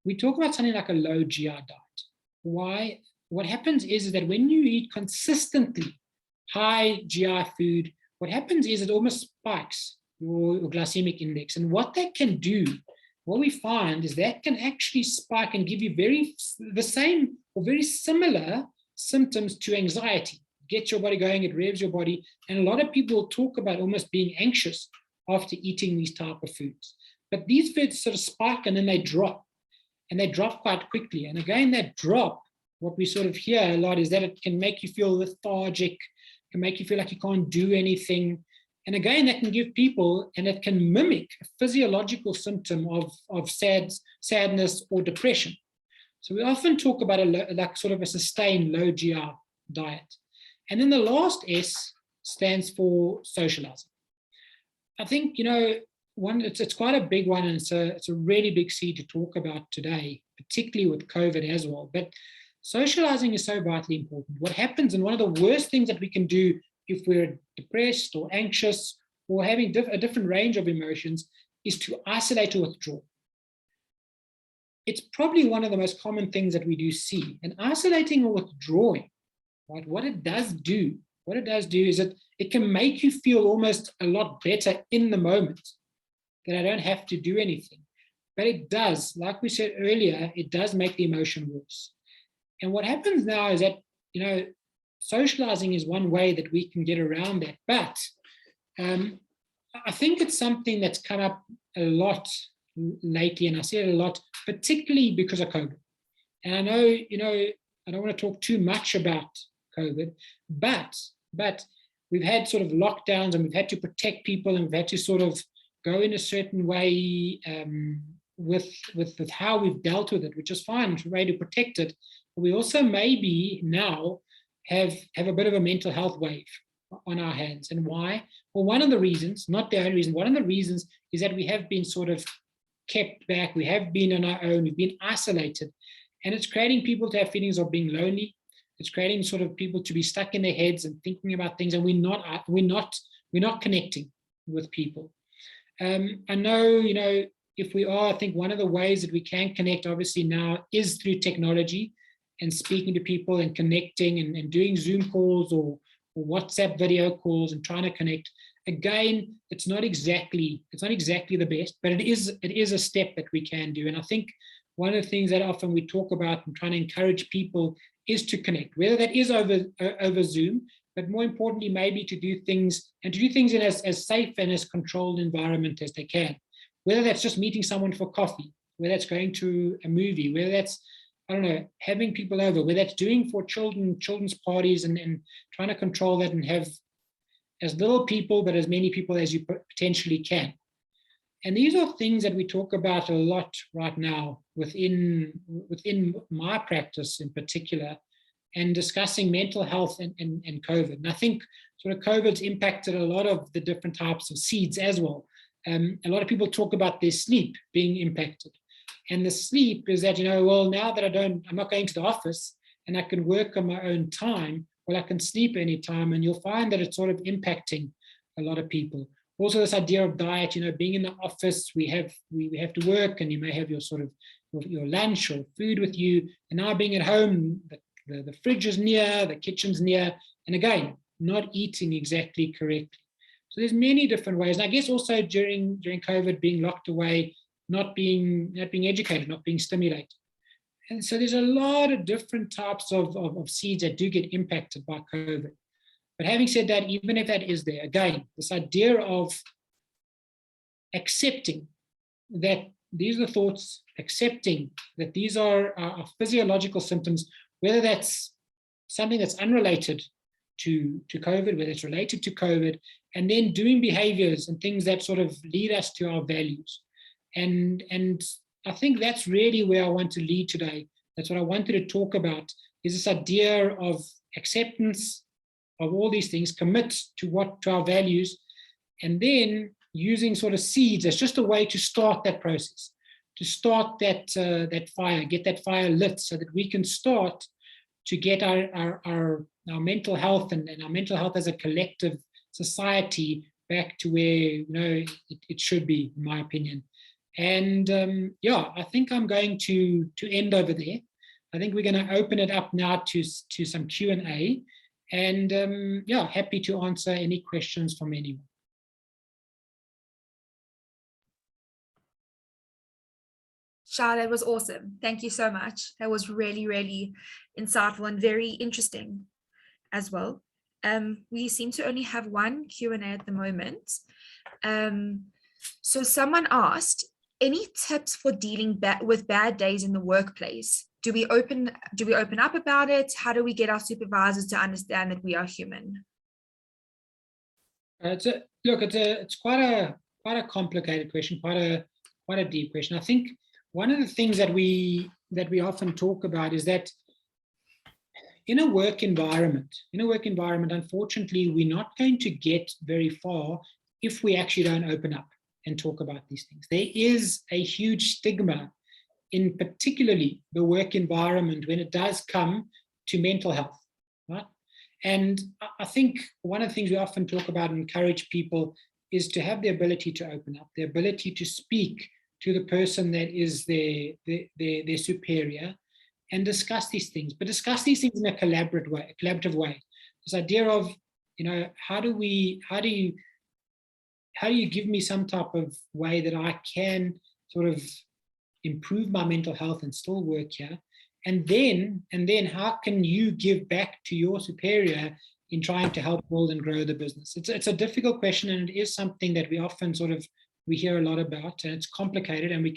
we talk about something like a low GI diet. Why? What happens is that when you eat consistently high GI food, what happens is it almost spikes your glycemic index. And what that can do, what we find is that can actually spike and give you the same or very similar symptoms to anxiety. Gets your body going, it revs your body. And a lot of people talk about almost being anxious after eating these type of foods. But these foods sort of spike and then they drop. And they drop quite quickly. And again, that drop, what we sort of hear a lot is that it can make you feel lethargic, can make you feel like you can't do anything. And again, that can give people, and it can mimic a physiological symptom of sadness or depression. So we often talk about like sort of a sustained low GI diet. And then the last S stands for socializing. I think, it's quite a big one, and it's a really big C to talk about today, particularly with COVID as well. But socializing is so vitally important. What happens, and one of the worst things that we can do if we're depressed or anxious or having a different range of emotions, is to isolate or withdraw. It's probably one of the most common things that we do see. And isolating or withdrawing, right? What it does do is it can make you feel almost a lot better in the moment, that I don't have to do anything. But it does, like we said earlier, it does make the emotion worse. And what happens now is that, socializing is one way that we can get around that. But I think it's something that's come up a lot lately, and I see it a lot, particularly because of COVID. And I know, I don't want to talk too much about COVID, but we've had sort of lockdowns and we've had to protect people and we've had to sort of go in a certain way with how we've dealt with it, which is fine, it's a way to protect it. But we also maybe now have a bit of a mental health wave on our hands. And why? Well, one of the reasons, not the only reason, one of the reasons is that we have been sort of kept back, we have been on our own, we've been isolated, and it's creating people to have feelings of being lonely. It's creating sort of people to be stuck in their heads and thinking about things, and we're not connecting with people. I know, if we are, I think one of the ways that we can connect obviously now is through technology and speaking to people and connecting and doing Zoom calls or WhatsApp video calls and trying to connect. Again, it's not exactly the best, but it is a step that we can do. And I think one of the things that often we talk about and trying to encourage people is to connect, whether that is over Zoom, but more importantly, maybe to do things in as safe and as controlled environment as they can. Whether that's just meeting someone for coffee, whether that's going to a movie, whether that's I don't know, having people over, whether that's doing for children's parties and trying to control that and have as little people, but as many people as you potentially can. And these are things that we talk about a lot right now within my practice in particular, and discussing mental health and COVID. And I think sort of COVID's impacted a lot of the different types of seeds as well. A lot of people talk about their sleep being impacted. And the sleep is that, well, now that I'm not going to the office and I can work on my own time, well, I can sleep anytime, and you'll find that it's sort of impacting a lot of people. Also, this idea of diet, being in the office, we have to work, and you may have your sort of your lunch or food with you. And now being at home, the fridge is near, the kitchen's near, and again, not eating exactly correctly. So there's many different ways. And I guess also during COVID, being locked away, not being educated, not being stimulated. And so there's a lot of different types of seeds that do get impacted by COVID. But having said that, even if that is there, again, this idea of accepting that these are the thoughts, accepting that these are physiological symptoms, whether that's something that's unrelated to COVID, whether it's related to COVID, and then doing behaviors and things that sort of lead us to our values. And I think that's really where I want to lead today. That's what I wanted to talk about, is this idea of acceptance of all these things, commit to our values, and then using sort of seeds as just a way to start that process, to start that fire, get that fire lit, so that we can start to get our mental health and our mental health as a collective society back to where it should be, in my opinion. And I think I'm going to end over there. I think we're going to open it up now to some Q&A, and happy to answer any questions from anyone. Shai, that was awesome. Thank you so much. That was really, really insightful and very interesting as well. We seem to only have one Q&A at the moment. So someone asked, any tips for dealing with bad days in the workplace? Do we open up about it? How do we get our supervisors to understand that we are human? It's quite a complicated question, quite a deep question. I think one of the things that we often talk about is that in a work environment, unfortunately, we're not going to get very far if we actually don't open up and talk about these things. There is a huge stigma in particularly the work environment when it does come to mental health, right? And I think one of the things we often talk about and encourage people is to have the ability to open up, the ability to speak to the person that is their superior and discuss these things, but discuss these things in a collaborative way. This idea of, how do you give me some type of way that I can sort of improve my mental health and still work here? And then how can you give back to your superior in trying to help build and grow the business? It's a difficult question, and it is something that we often we hear a lot about, and it's complicated, and we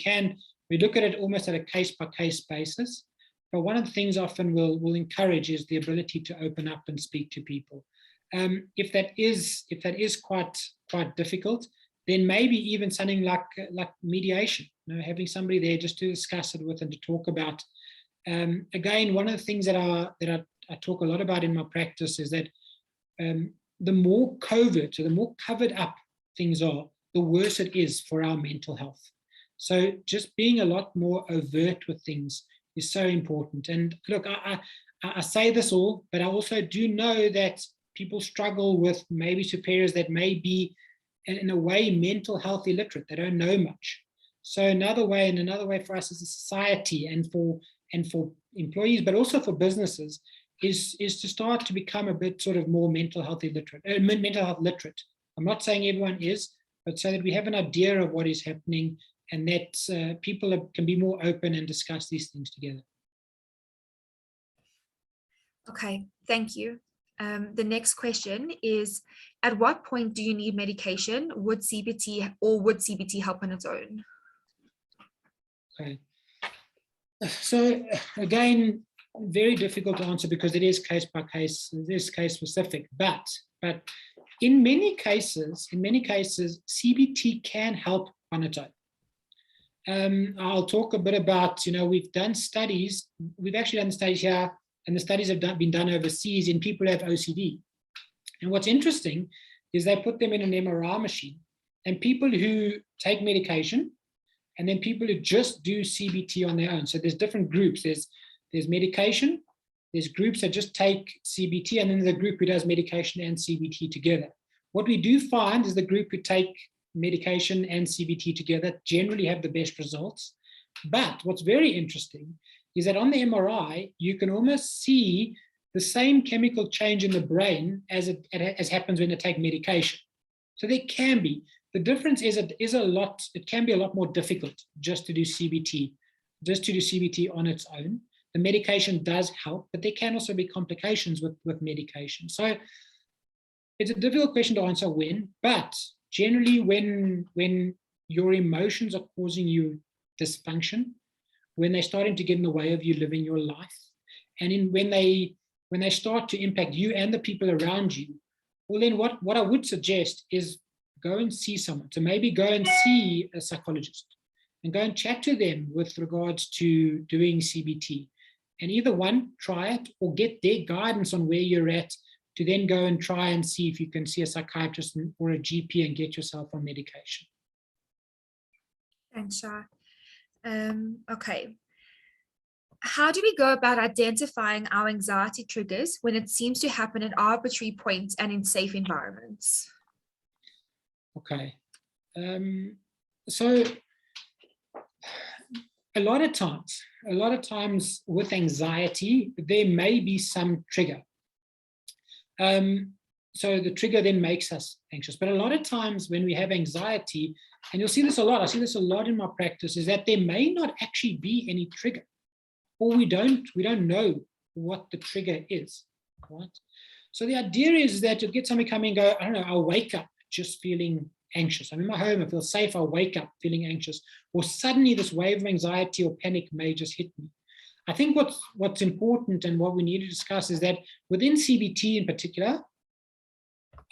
look at it almost at a case-by-case basis. But one of the things often we'll encourage is the ability to open up and speak to people. If that is quite difficult, then maybe even something like mediation, having somebody there just to discuss it with and to talk about. Again, one of the things that I talk a lot about in my practice is that the more covert, so the more covered up things are, the worse it is for our mental health. So just being a lot more overt with things is so important. And look, I say this all, but I also do know that people struggle with maybe superiors that may be, in a way, mental health illiterate. They don't know much. So another way for us as a society and for employees, but also for businesses, is to start to become a bit sort of more mental health literate. I'm not saying everyone is, but so that we have an idea of what is happening, and that people can be more open and discuss these things together. Okay, thank you. The next question is, at what point do you need medication? Would CBT help on its own? Okay. So again, very difficult to answer because it is case by case, it is case specific. But in many cases, CBT can help on its own. I'll talk a bit about, we've done studies. We've actually done studies here, and the studies have been done overseas in people who have OCD. And what's interesting is they put them in an MRI machine, and people who take medication, and then people who just do CBT on their own. So there's different groups. There's medication, there's groups that just take CBT, and then there's a group who does medication and CBT together. What we do find is the group who take medication and CBT together generally have the best results. But what's very interesting is that on the MRI, you can almost see the same chemical change in the brain as happens when they take medication. So there can be. The difference is it can be a lot more difficult just to do CBT on its own. The medication does help, but there can also be complications with medication. So it's a difficult question to answer when, but generally when your emotions are causing you dysfunction, when they're starting to get in the way of you living your life, and when they start to impact you and the people around you, well then what I would suggest is go and see someone. So maybe go and see a psychologist and go and chat to them with regards to doing CBT. And either one, try it or get their guidance on where you're at to then go and try and see if you can see a psychiatrist or a GP and get yourself on medication. Thanks, Shai. Okay. How do we go about identifying our anxiety triggers when it seems to happen at arbitrary points and in safe environments? Okay. So a lot of times with anxiety, there may be some trigger. So the trigger then makes us anxious. But a lot of times when we have anxiety, and you'll see this a lot, I see this a lot in my practice, is that there may not actually be any trigger, or we don't know what the trigger is, right? So the idea is that you'll get somebody coming and go, I don't know, I'll wake up just feeling anxious. I'm in my home, I feel safe, I'll wake up feeling anxious. Or suddenly this wave of anxiety or panic may just hit me. I think what's important and what we need to discuss is that within CBT in particular,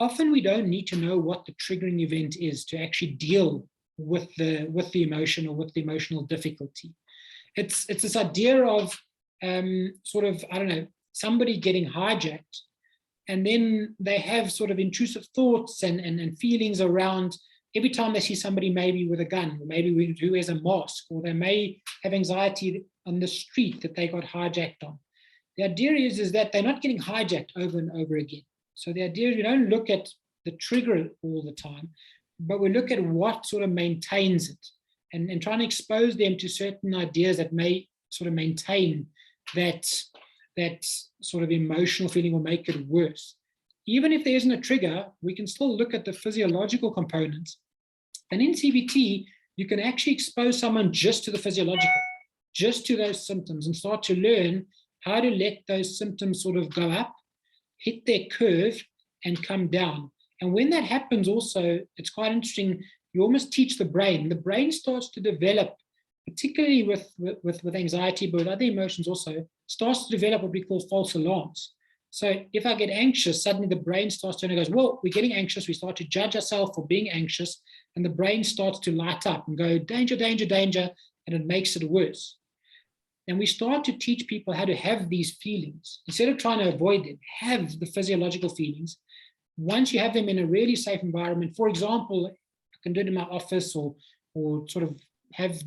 often we don't need to know what the triggering event is to actually deal with the emotion or with the emotional difficulty. It's this idea of sort of, I don't know, somebody getting hijacked, and then they have sort of intrusive thoughts and feelings around every time they see somebody maybe with a gun, or maybe who wears a mask, or they may have anxiety on the street that they got hijacked on. The idea is that they're not getting hijacked over and over again. So the idea is we don't look at the trigger all the time, but we look at what sort of maintains it, and try and expose them to certain ideas that may sort of maintain that sort of emotional feeling or make it worse. Even if there isn't a trigger, we can still look at the physiological components. And in CBT, you can actually expose someone just to the physiological, just to those symptoms, and start to learn how to let those symptoms sort of go up, hit their curve, and come down. And when that happens also, it's quite interesting, you almost teach the brain. The brain starts to develop, particularly with anxiety, but with other emotions also, starts to develop what we call false alarms. So if I get anxious, suddenly the brain starts to go, well, we're getting anxious. We start to judge ourselves for being anxious, and the brain starts to light up and go, danger, danger, danger, and it makes it worse. And we start to teach people how to have these feelings. Instead of trying to avoid them, have the physiological feelings. Once you have them in a really safe environment, for example, I can do it in my office, or sort of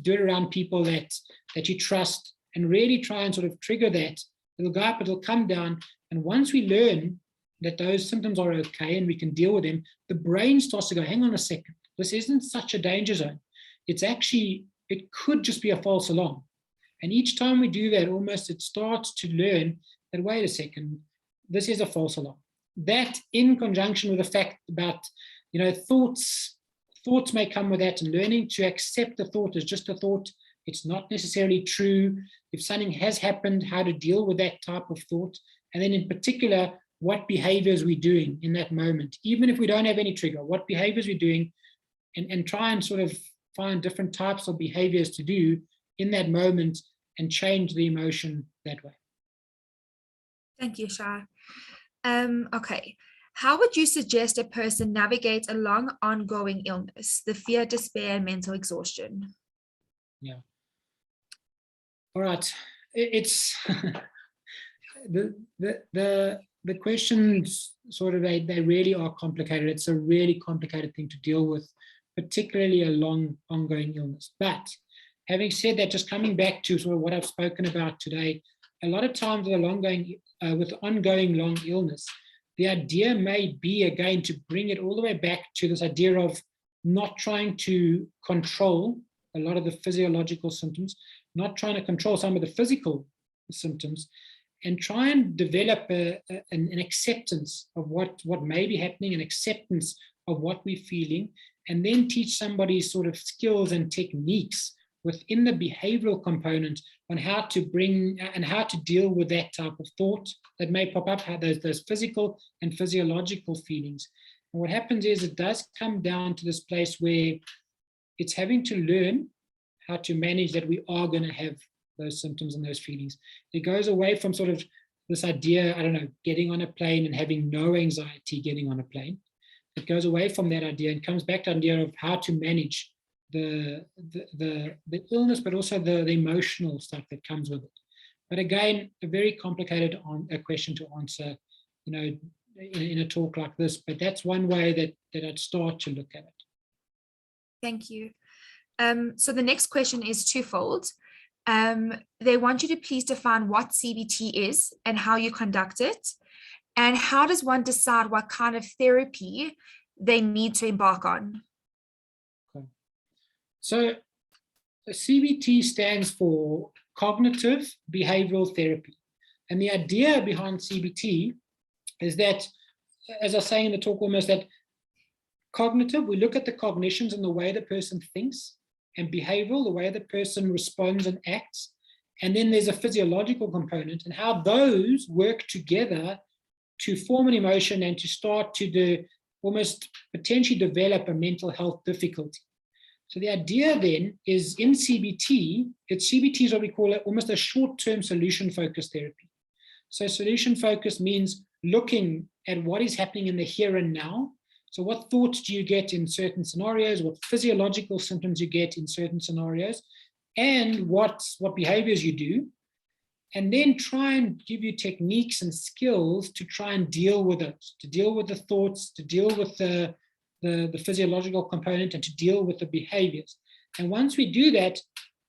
do it around people that you trust, and really try and sort of trigger that. It'll go up, it'll come down. And once we learn that those symptoms are okay and we can deal with them, the brain starts to go, hang on a second, this isn't such a danger zone. It could just be a false alarm. And each time we do that, almost it starts to learn that, wait a second, this is a false alarm. That, in conjunction with the fact about, thoughts may come with that, and learning to accept the thought as just a thought. It's not necessarily true. If something has happened, how to deal with that type of thought. And then in particular, what behaviors we're doing in that moment. Even if we don't have any trigger, what behaviors we're doing, and try and sort of find different types of behaviors to do in that moment, and change the emotion that way. Thank you, Shai. Okay. How would you suggest a person navigates a long ongoing illness, the fear, despair, and mental exhaustion? Yeah. All right. It's the questions sort of, they really are complicated. It's a really complicated thing to deal with, particularly a long ongoing illness. But having said that, just coming back to sort of what I've spoken about today, a lot of times with ongoing long illness, the idea may be, again, to bring it all the way back to this idea of not trying to control a lot of the physiological symptoms, not trying to control some of the physical symptoms, and try and develop an acceptance of what may be happening, an acceptance of what we're feeling, and then teach somebody sort of skills and techniques within the behavioral component on how to bring and how to deal with that type of thought that may pop up, how those physical and physiological feelings. And what happens is it does come down to this place where it's having to learn how to manage that we are going to have those symptoms and those feelings. It goes away from sort of this idea, I don't know, getting on a plane and having no anxiety getting on a plane. It goes away from that idea and comes back to the idea of how to manage the illness, but also the emotional stuff that comes with it. But again, a very complicated question to answer, in a talk like this. But that's one way that I'd start to look at it. Thank you. So the next question is twofold. They want you to please define what CBT is and how you conduct it, and how does one decide what kind of therapy they need to embark on? Okay. So CBT stands for Cognitive Behavioural Therapy. And the idea behind CBT is that, as I was saying in the talk almost, that cognitive, we look at the cognitions and the way the person thinks, and behavioral, the way the person responds and acts. And then there's a physiological component and how those work together to form an emotion and to start to almost potentially develop a mental health difficulty. So the idea then is in CBT, CBT is what we call almost a short-term solution-focused therapy. So solution-focused means looking at what is happening in the here and now. So what thoughts do you get in certain scenarios, what physiological symptoms you get in certain scenarios, and what behaviors you do, and then try and give you techniques and skills to try and deal with it, to deal with the thoughts, to deal with the physiological component, and to deal with the behaviors. And once we do that,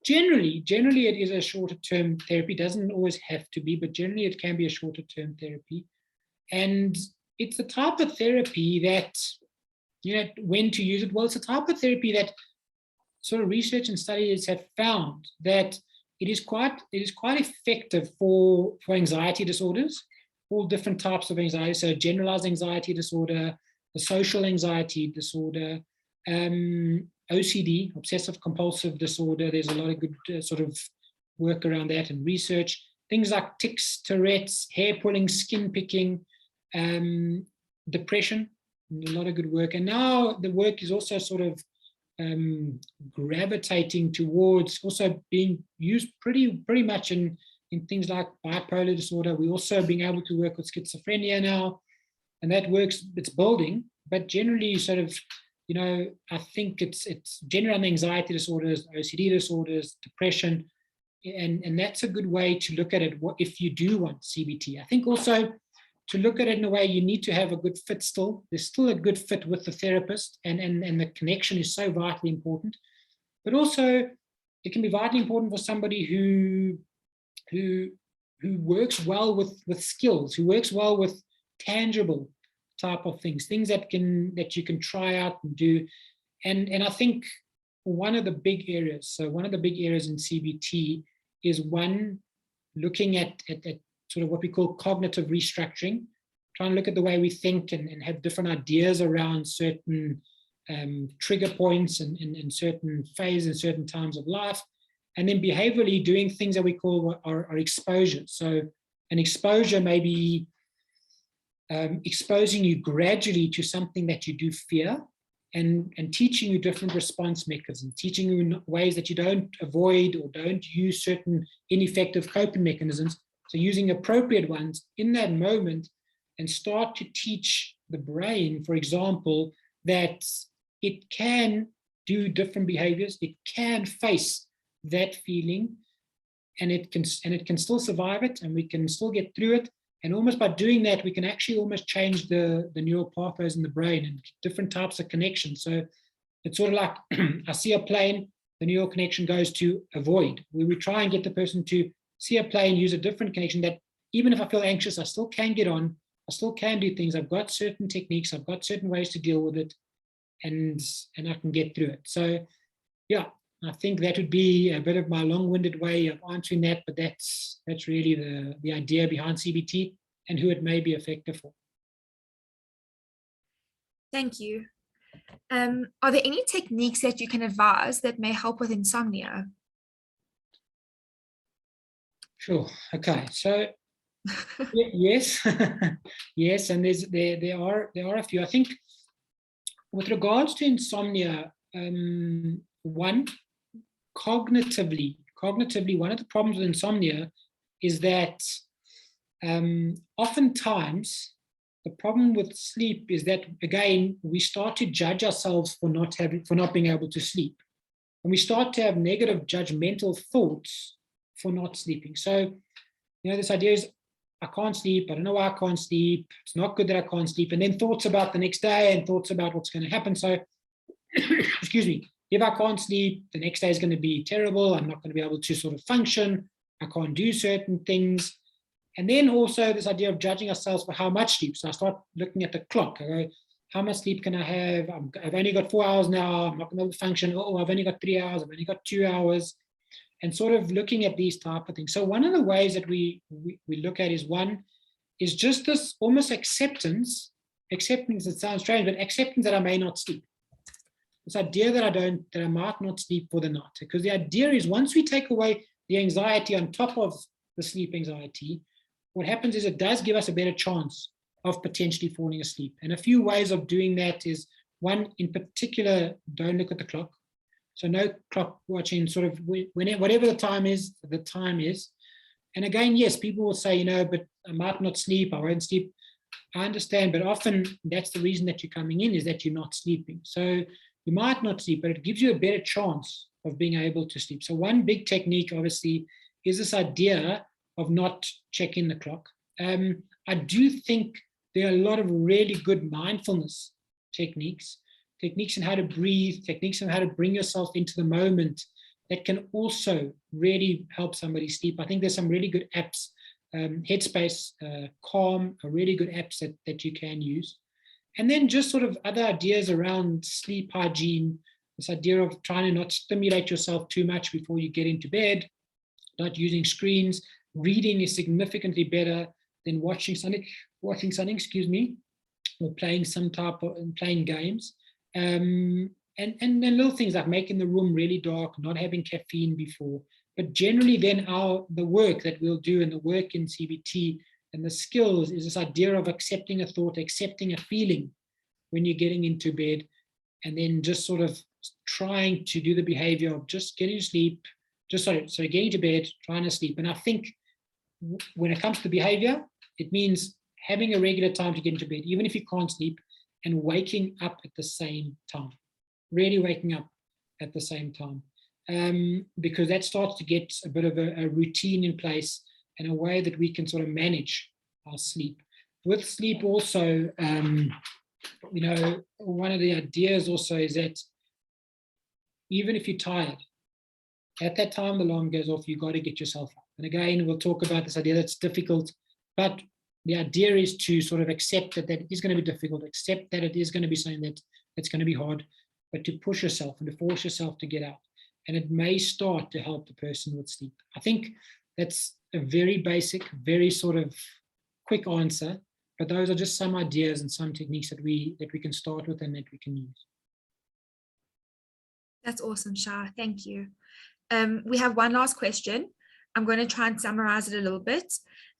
generally it is a shorter term therapy. Doesn't always have to be, but generally it can be a shorter term therapy. And it's the type of therapy that, when to use it, well, it's a type of therapy that sort of research and studies have found that it is quite effective for anxiety disorders, all different types of anxiety. So generalized anxiety disorder, the social anxiety disorder, OCD, obsessive compulsive disorder. There's a lot of good sort of work around that and research. Things like tics, Tourette's, hair pulling, skin picking, depression, a lot of good work. And now the work is also sort of gravitating towards also being used pretty much in things like bipolar disorder. We're also being able to work with schizophrenia now, and that works, it's building, but generally sort of, I think it's general anxiety disorders, OCD disorders, depression, and that's a good way to look at it if you do want CBT. I think also to look at it in a way, you need to have a good fit still. There's still a good fit with the therapist, and the connection is so vitally important. But also, it can be vitally important for somebody who works well with skills, who works well with tangible type of things that you can try out and do. And I think one of the big areas in CBT is one, looking at sort of what we call cognitive restructuring, trying to look at the way we think and have different ideas around certain trigger points and certain phases and certain times of life. And then behaviorally doing things that we call our exposures. So an exposure may be exposing you gradually to something that you do fear, and teaching you different response mechanisms, teaching you ways that you don't avoid or don't use certain ineffective coping mechanisms. So using appropriate ones in that moment, and start to teach the brain, for example, that it can do different behaviors, it can face that feeling, and it can still survive it, and we can still get through it. And almost by doing that, we can actually almost change the neural pathways in the brain and different types of connections. So it's sort of like I see a plane, the neural connection goes to avoid, where we try and get the person to see a plane, use a different connection, that even if I feel anxious, I still can get on, I still can do things. I've got certain techniques, I've got certain ways to deal with it, and I can get through it. So yeah, I think that would be a bit of my long-winded way of answering that, but that's really the idea behind CBT and who it may be effective for. Thank you. Are there any techniques that you can advise that may help with insomnia? Sure. Okay. So yes, yes, and there are a few. I think with regards to insomnia, one, cognitively, one of the problems with insomnia is that oftentimes the problem with sleep is that, again, we start to judge ourselves for not being able to sleep, and we start to have negative judgmental thoughts for not sleeping. So, this idea is, I can't sleep, I don't know why I can't sleep, it's not good that I can't sleep, and then thoughts about the next day and thoughts about what's going to happen. So excuse me, if I can't sleep, the next day is going to be terrible, I'm not going to be able to sort of function, I can't do certain things. And then also this idea of judging ourselves for how much sleep. So I start looking at the clock. I go, how much sleep can I have? I've only got 4 hours now, I'm not going to be able to function. Oh, I've only got 3 hours, I've only got 2 hours. And sort of looking at these type of things. So one of the ways that we look at is just this almost acceptance, it sounds strange, but acceptance that I may not sleep. This idea that I might not sleep for the night. Because the idea is, once we take away the anxiety on top of the sleep anxiety, what happens is it does give us a better chance of potentially falling asleep. And a few ways of doing that is, one, in particular, don't look at the clock. So no clock watching, sort of whatever the time is. And again, yes, people will say, but I might not sleep, I won't sleep. I understand, but often that's the reason that you're coming in, is that you're not sleeping. So you might not sleep, but it gives you a better chance of being able to sleep. So one big technique, obviously, is this idea of not checking the clock. I do think there are a lot of really good mindfulness techniques on how to breathe, techniques on how to bring yourself into the moment that can also really help somebody sleep. I think there's some really good apps, Headspace, Calm, are really good apps that you can use. And then just sort of other ideas around sleep hygiene, this idea of trying to not stimulate yourself too much before you get into bed, not using screens. Reading is significantly better than watching something, or playing games. And then little things like making the room really dark, not having caffeine before. But generally then the work that we'll do, and the work in CBT and the skills, is this idea of accepting a thought, accepting a feeling when you're getting into bed, and then just sort of trying to do the behavior of just getting to sleep, getting to bed, trying to sleep. And I think when it comes to behavior, it means having a regular time to get into bed, even if you can't sleep, and waking up at the same time, really waking up at the same time, because that starts to get a bit of a routine in place, and a way that we can sort of manage our sleep. With sleep also, one of the ideas also is that even if you're tired, at that time the alarm goes off, you've got to get yourself up. And again, we'll talk about this idea that's difficult, but the idea is to sort of accept that it is going to be difficult, accept that it is going to be something that's going to be hard, but to push yourself and to force yourself to get out. And it may start to help the person with sleep. I think that's a very basic, very sort of quick answer, but those are just some ideas and some techniques that we can start with and that we can use. That's awesome, Shai. Thank you. We have one last question. I'm going to try and summarize it a little bit.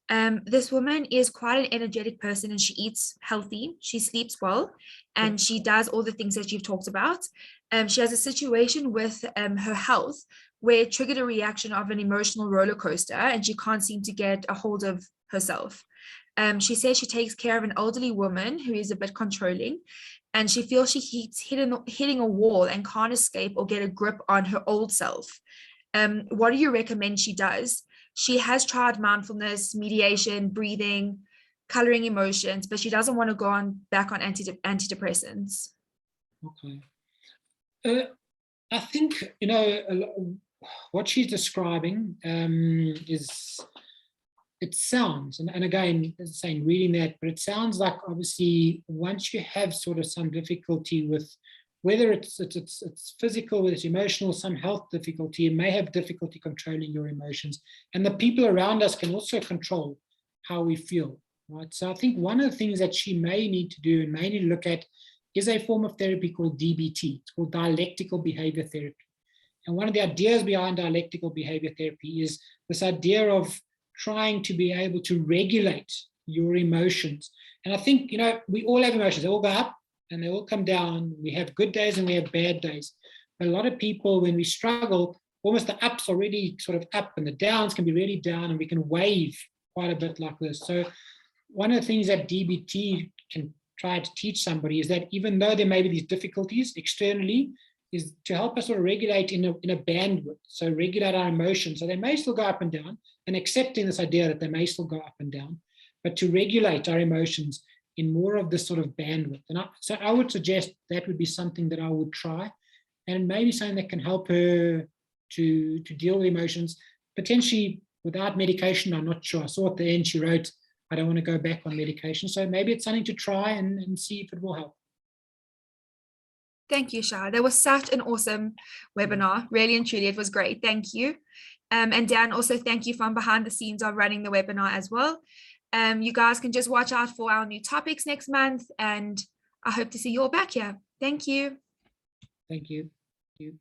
This woman is quite an energetic person, and she eats healthy, she sleeps well, and she does all the things that you've talked about. She has a situation with her health where it triggered a reaction of an emotional roller coaster, and she can't seem to get a hold of herself. She says she takes care of an elderly woman who is a bit controlling, and she feels she keeps hitting a wall and can't escape or get a grip on her old self. What do you recommend she does? She has tried mindfulness, mediation, breathing, coloring emotions, but she doesn't want to go back on antidepressants. Okay. I think, what she's describing is, it sounds, and again, as I'm saying, reading that, but it sounds like obviously once you have sort of some difficulty with, whether it's physical, whether it's emotional, some health difficulty, you may have difficulty controlling your emotions. And the people around us can also control how we feel, right? So I think one of the things that she may need to do and may need to look at is a form of therapy called DBT. It's called dialectical behavior therapy. And one of the ideas behind dialectical behavior therapy is this idea of trying to be able to regulate your emotions. And I think, we all have emotions. They all go up and they all come down. We have good days and we have bad days. But a lot of people, when we struggle, almost the ups are really sort of up and the downs can be really down, and we can wave quite a bit like this. So one of the things that DBT can try to teach somebody is that even though there may be these difficulties externally, is to help us sort of regulate in a bandwidth. So regulate our emotions. So they may still go up and down, and accepting this idea that they may still go up and down, but to regulate our emotions in more of this sort of bandwidth. And so I would suggest that would be something that I would try, and maybe something that can help her to deal with emotions, potentially without medication. I'm not sure. I saw at the end she wrote, I don't want to go back on medication. So maybe it's something to try and see if it will help. Thank you, Shai. That was such an awesome webinar. Really and truly, it was great. Thank you. And Dan, also thank you from behind the scenes of running the webinar as well. You guys can just watch out for our new topics next month, and I hope to see you all back here. Thank you. Thank you. Thank you.